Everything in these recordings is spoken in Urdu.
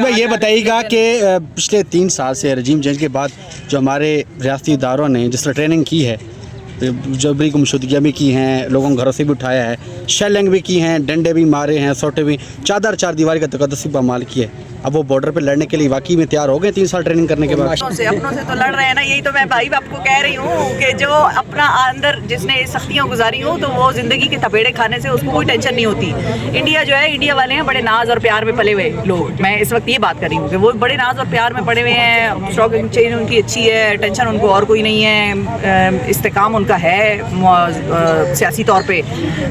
بھائی یہ بتائیے گا کہ پچھلے 3 سال سے رجیم چینج کے بعد جو ہمارے ریاستی اداروں نے جس طرح ٹریننگ کی ہے، جبری گمشدگیاں بھی کی ہیں، لوگوں کو گھروں سے بھی اٹھایا ہے، شیلنگ بھی کی ہیں، ڈنڈے بھی مارے ہیں، سوٹے بھی، چار دیواری کا تقدس بھی پامال کی ہے، اب وہ بارڈر پہ لڑنے کے لیے واقعی میں تیار ہو گئے 3 سال ٹریننگ کرنے کے بعد؟ اپنوں سے تو لڑ رہے ہیں نا، یہی تو میں بھائی آپ کو کہہ رہی ہوں کہ جو اپنا اندر جس نے سختیاں گزاری ہوں تو وہ زندگی کے تھپیڑے کھانے سے اس کو کوئی ٹینشن نہیں ہوتی. انڈیا جو ہے، انڈیا والے ہیں بڑے ناز اور پیار میں پلے ہوئے لوگ. میں اس وقت یہ بات کر رہی ہوں کہ وہ بڑے ناز اور پیار میں پڑے ہوئے ہیں، اسٹاک ایکسچینج ان کی اچھی ہے، ٹینشن ان کو اور کوئی نہیں ہے، استحکام ان کا ہے سیاسی طور پہ،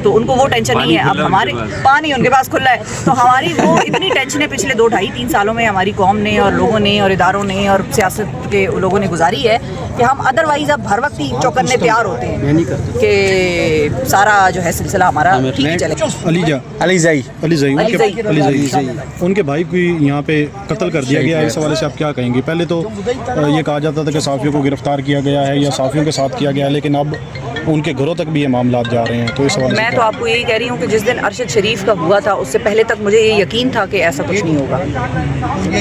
تو ان کو وہ ٹینشن نہیں ہے. اب ہمارے پانی ان کے پاس کھلا ہے، تو ہماری وہ اتنی ٹینشنیں پچھلے 2-2.5-3 سالوں میں ہماری قوم نے اور لوگوں نے اور اداروں نے اور سیاست کے لوگوں نے گزاری ہے کہ ہم ادروائز اب ہر وقت ہی چوکنے تیار ہوتے ہیں کہ سارا جو ہے سلسلہ ہمارا ٹھیک ہی چلے. علی زئی ان کے بھائی کو یہاں پہ قتل کر دیا گیا ہے، اس حوالے سے آپ کیا کہیں گے؟ پہلے تو یہ کہا جاتا تھا کہ صحافیوں کو گرفتار کیا گیا ہے یا صحافیوں کے ساتھ کیا گیا ہے، لیکن اب ان کے گھروں تک بھی یہ معاملات جا رہے ہیں، تو اس حوالے سے میں تو آپ کو یہی کہہ رہی ہوں کہ جس دن ارشد شریف کا ہوا تھا اس سے پہلے تک مجھے یہ یقین تھا کہ ایسا کچھ نہیں ہوگا.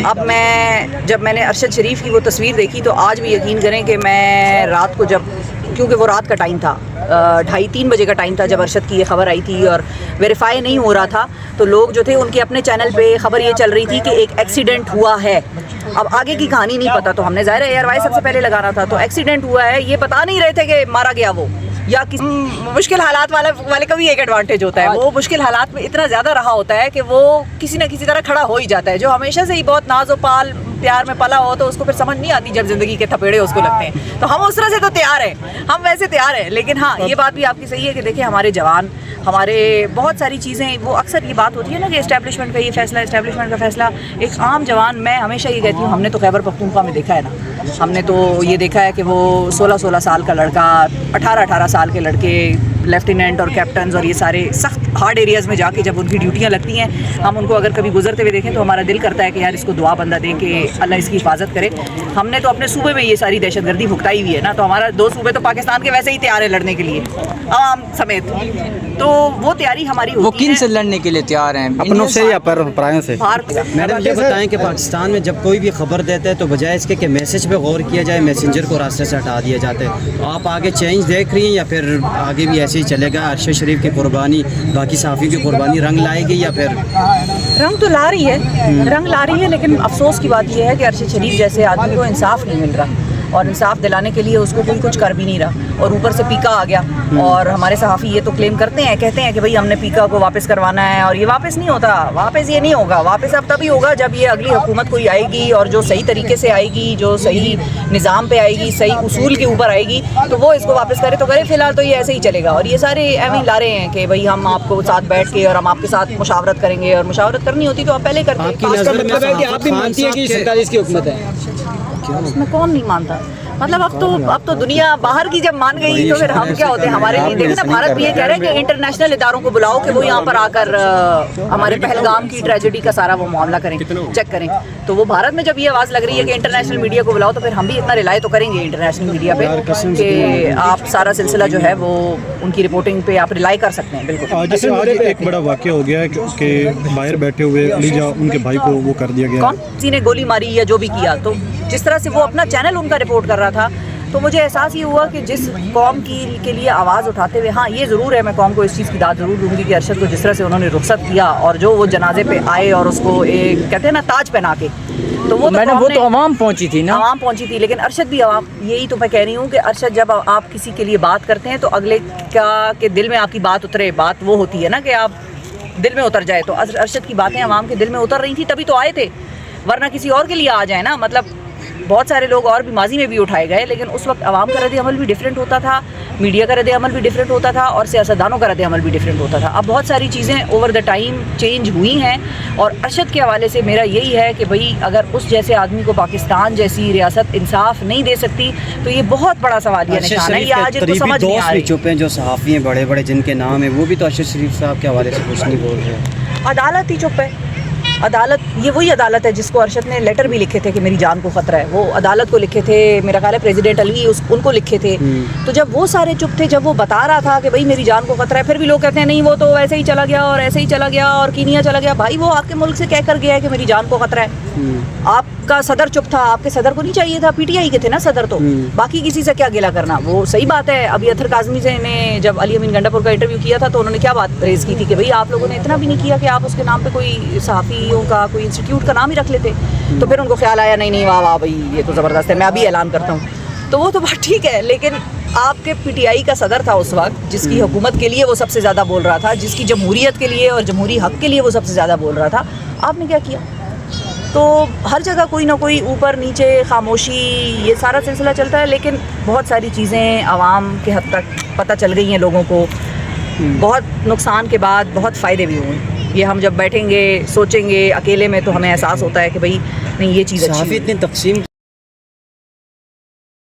اب جب میں نے ارشد شریف کی وہ تصویر دیکھی تو آج بھی یقین کریں کہ میں رات کو کیونکہ وہ رات کا ٹائم تھا، 2:30-3 بجے کا ٹائم تھا جب ارشد کی یہ خبر آئی تھی اور ویریفائی نہیں ہو رہا تھا، تو لوگ جو تھے ان کے اپنے چینل پہ خبر یہ چل رہی تھی کہ ایک ایکسیڈنٹ ہوا ہے. اب آگے کی کہانی نہیں پتا، تو ہم نے ظاہر ہے ایئر وائز سب سے پہلے لگانا تھا، تو ایکسیڈنٹ ہوا ہے یہ بتا نہیں رہے تھے کہ مارا گیا وہ یا کسی مشکل حالات والے کا بھی ایک ایڈوانٹیج ہوتا ہے. وہ مشکل حالات میں اتنا زیادہ رہا ہوتا ہے کہ وہ کسی نہ کسی طرح کھڑا ہو ہی جاتا ہے. جو ہمیشہ سے ہی بہت ناز و پال پیار میں پلا ہو تو اس کو پھر سمجھ نہیں آتی جب زندگی کے تھپیڑے اس کو لگتے ہیں. تو ہم اس طرح سے تو تیار ہیں، ہم ویسے تیار ہیں، لیکن ہاں یہ بات بھی آپ کی صحیح ہے کہ دیکھیں ہمارے جوان، ہمارے بہت ساری چیزیں، وہ اکثر یہ بات ہوتی ہے نا کہ اسٹیبلشمنٹ کا یہ فیصلہ، اسٹیبلشمنٹ کا فیصلہ. ایک عام جوان، میں ہمیشہ یہ کہتی ہوں، ہم نے تو خیبر پختونخوا میں دیکھا ہے نا، ہم نے تو یہ دیکھا ہے کہ وہ 16 سال کا لڑکا، 18 سال کے لڑکے، لیفٹیننٹ اور کیپٹنز اور یہ سارے سخت ہارڈ ایریاز میں جا کے جب ان کی ڈیوٹیاں لگتی ہیں، ہم ان کو اگر کبھی گزرتے ہوئے دیکھیں تو ہمارا دل کرتا ہے کہ یار اس کو دعا بندہ دیں کہ اللہ اس کی حفاظت کرے. ہم نے تو اپنے صوبے میں یہ ساری دہشت گردی بھگتائی ہوئی ہے نا، تو ہمارا 2 صوبے تو پاکستان کے ویسے ہی تیار ہے لڑنے کے لیے عوام سمیت، تو وہ تیاری ہماری ہوتی ہے. وہ کن سے لڑنے کے لیے تیار ہیں؟ اپنوں سے یا پرایوں سے؟ میڈم یہ بتائیں کہ پاکستان میں جب کوئی بھی خبر دیتا ہے تو بجائے اس کے کہ میسج پہ غور کیا جائے، میسنجر کو راستے سے ہٹا دیا جاتا ہے. تو آپ آگے چینج دیکھ رہی ہیں یا پھر آگے بھی ایسے ہی چلے گا؟ ارشد شریف کی قربانی، باقی صحافی کی قربانی رنگ لائے گی یا پھر؟ رنگ تو لا رہی ہے، لیکن افسوس کی بات یہ ہے کہ ارشد شریف جیسے آدمی کو انصاف نہیں مل رہا، اور انصاف دلانے کے لیے اس کو کوئی کچھ کر بھی نہیں رہا، اور اوپر سے پیکا آ گیا. اور ہمارے صحافی یہ تو کلیم کرتے ہیں، کہتے ہیں کہ بھئی ہم نے پیکا کو واپس کروانا ہے، اور یہ واپس نہیں ہوتا. واپس یہ نہیں ہوگا، واپس اب تبھی ہوگا جب یہ اگلی حکومت کوئی آئے گی اور جو صحیح طریقے سے آئے گی، جو صحیح نظام پہ آئے گی، صحیح اصول کے اوپر آئے گی، تو وہ اس کو واپس کرے تو کرے. فی الحال تو یہ ایسے ہی چلے گا، اور یہ سارے ایویں ہی لا رہے ہیں کہ بھئی ہم آپ کو ساتھ بیٹھ کے اور ہم آپ کے ساتھ مشاورت کریں گے، اور مشاورت کرنی ہوتی تو آپ پہلے کرتے. آپ کی نظر میں آپ بھی مانتی ہیں کہ 47 کی حکومت ہے؟ اس میں کون نہیں مانتا؟ مطلب اب تو دنیا باہر کی جب مان گئی تو پھر ہم کیا ہوتے ہیں؟ ہمارے لیے دیکھیں نا، بھارت بھی یہ کہہ رہے ہیں کہ انٹرنیشنل اداروں کو بلاؤ کہ وہ یہاں پر آ کر ہمارے پہلگام کی ٹریجڈی کا سارا وہ معاملہ کریں، چیک کریں. تو وہ بھارت میں جب یہ آواز لگ رہی ہے کہ انٹرنیشنل میڈیا کو بلاؤ، تو پھر ہم بھی اتنا ریلائی تو کریں گے انٹرنیشنل میڈیا پہ کہ آپ سارا سلسلہ جو ہے وہ ان کی رپورٹنگ پہ آپ ریلائی کر سکتے ہیں. بالکل. جیسے آج ایک بڑا واقعہ ہو گیا ہے کہ باہر بیٹھے ہوئے علی جا ان کے بھائی کو وہ کر دیا گیا، کون سی نے گولی ماری یا جو بھی کیا، تو جس طرح سے وہ اپنا چینل ان کا رپورٹ کر رہا تھا، تو مجھے احساس یہ ہوا کہ جس قوم کے لیے آواز اٹھاتے ہوئے، ہاں یہ ضرور ہے، میں قوم کو اس چیز کی داد ضرور دوں گی کہ ارشد کو جس طرح سے انہوں نے رخصت کیا اور جو وہ جنازے پہ آئے اور اس کو ایک کہتے ہیں نا تاج پہنا کے، تو وہ تو عوام پہنچی تھی نا، عوام پہنچی تھی، لیکن ارشد بھی عوام. یہی تو میں کہہ رہی ہوں کہ ارشد جب آپ کسی کے لیے بات کرتے ہیں تو اگلے کا کہ دل میں آپ کی بات اترے، بات وہ ہوتی ہے نا کہ آپ دل میں اتر جائے. تو ارشد کی باتیں عوام کے دل میں اتر رہی تھی تبھی تو آئے تھے، ورنہ کسی اور کے لیے آ جائیں نا. مطلب بہت سارے لوگ اور بھی ماضی میں بھی اٹھائے گئے، لیکن اس وقت عوام کا رد عمل بھی ڈیفرنٹ ہوتا تھا، میڈیا کا رد عمل بھی ڈیفرنٹ ہوتا تھا، اور سیاستدانوں کا رد عمل بھی ڈیفرنٹ ہوتا تھا. اب بہت ساری چیزیں اوور دا ٹائم چینج ہوئی ہیں، اور ارشد کے حوالے سے میرا یہی ہے کہ بھئی اگر اس جیسے آدمی کو پاکستان جیسی ریاست انصاف نہیں دے سکتی تو یہ بہت بڑا سوال نشان ہے. یہ آج تو سمجھ نہیں آ رہی. چپ ہیں جو صحافی ہیں بڑے بڑے جن کے نام ہیں، وہ بھی تو ارشد شریف صاحب کے حوالے سے کچھ نہیں بول رہے. عدالت ہی چپ ہے، عدالت یہ وہی عدالت ہے جس کو ارشد نے لیٹر بھی لکھے تھے کہ میری جان کو خطرہ ہے. وہ عدالت کو لکھے تھے, میرا خیال ہے پریزیڈنٹ علی ان کو لکھے تھے. تو جب وہ سارے چپ تھے, جب وہ بتا رہا تھا کہ بھائی میری جان کو خطرہ ہے, پھر بھی لوگ کہتے ہیں نہیں وہ تو ایسے ہی چلا گیا اور ایسے ہی چلا گیا اور کینیا چلا گیا. بھائی وہ آپ کے ملک سے کہہ کر گیا ہے کہ میری جان کو خطرہ ہے. آپ کا صدر چپ تھا, آپ کے صدر کو نہیں چاہیے تھا, پی ٹی آئی کے تھے نا صدر, تو باقی کسی سے کیا گلا کرنا. وہ صحیح بات ہے. ابھی اطہر کاظمی سے نے جب علی امین گنڈا پور کا انٹرویو کیا تھا تو انہوں نے کیا بات ریز کی تھی کہ بھئی آپ لوگوں نے اتنا بھی نہیں کیا کہ آپ اس کے نام پہ کوئی صحافیوں کا کوئی انسٹیٹیوٹ کا نام ہی رکھ لیتے. تو پھر ان کو خیال آیا نہیں واہ واہ بھائی یہ تو زبردست ہے, میں ابھی اعلان کرتا ہوں. تو وہ تو بات ٹھیک ہے, لیکن آپ کے پی ٹی آئی کا صدر تھا اس وقت جس کی حکومت کے لیے وہ سب سے زیادہ بول رہا تھا, جس کی جمہوریت کے لیے اور جمہوری حق کے لیے وہ سب سے زیادہ بول رہا تھا. آپ نے کیا کیا؟ تو ہر جگہ کوئی نہ کوئی اوپر نیچے خاموشی یہ سارا سلسلہ چلتا ہے. لیکن بہت ساری چیزیں عوام کے حد تک پتہ چل گئی ہیں لوگوں کو. بہت نقصان کے بعد بہت فائدے بھی ہوئے. یہ ہم جب بیٹھیں گے سوچیں گے اکیلے میں تو ہمیں احساس ہوتا ہے کہ بھئی نہیں یہ چیز اچھی صحافی ہے. اتنی تقسیم